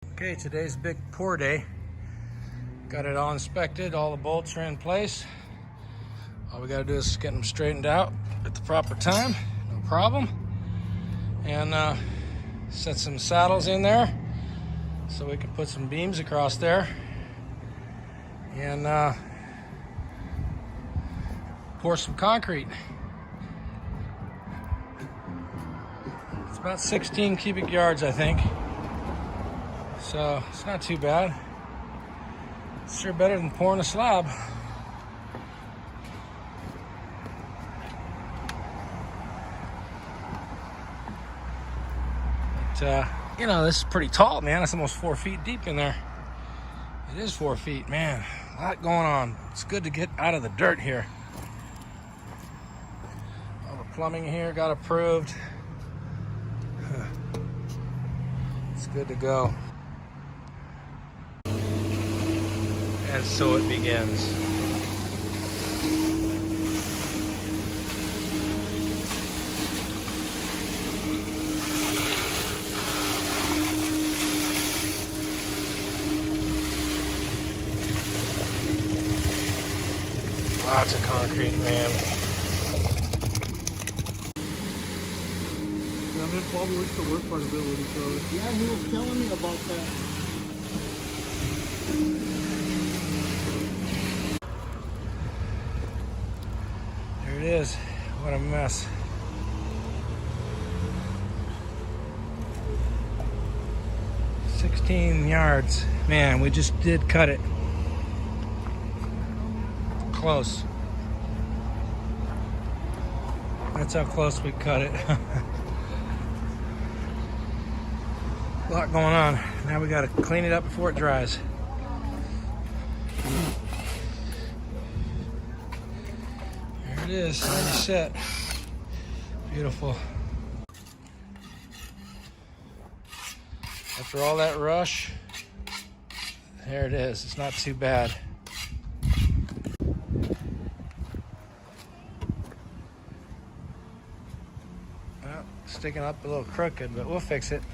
Okay, today's big pour day. Got it all inspected, all the bolts are in place. All we gotta do is get them straightened out at the proper time, no problem. And set some saddles in there so we can put some beams across there. And pour some concrete. It's about 16 cubic yards, I think. So it's not too bad. It's sure better than pouring a slab. But you know, this is pretty tall, man. It's almost 4 feet deep in there. It is 4 feet, man. A lot going on. It's good to get out of the dirt here. All the plumbing here got approved. It's good to go. And so it begins. Lots of concrete, man. Yeah, I'm in Bobby likes to work quite a bit with each other. Yeah, he was telling me about that. There it is. What a mess. "16 yards. Man, we just did cut it. Close. That's how close we cut it. A lot going on. Now we got to clean it up before it dries. There it is, already set. Beautiful. After all that rush, there it is. It's not too bad. Well, sticking up a little crooked, but we'll fix it.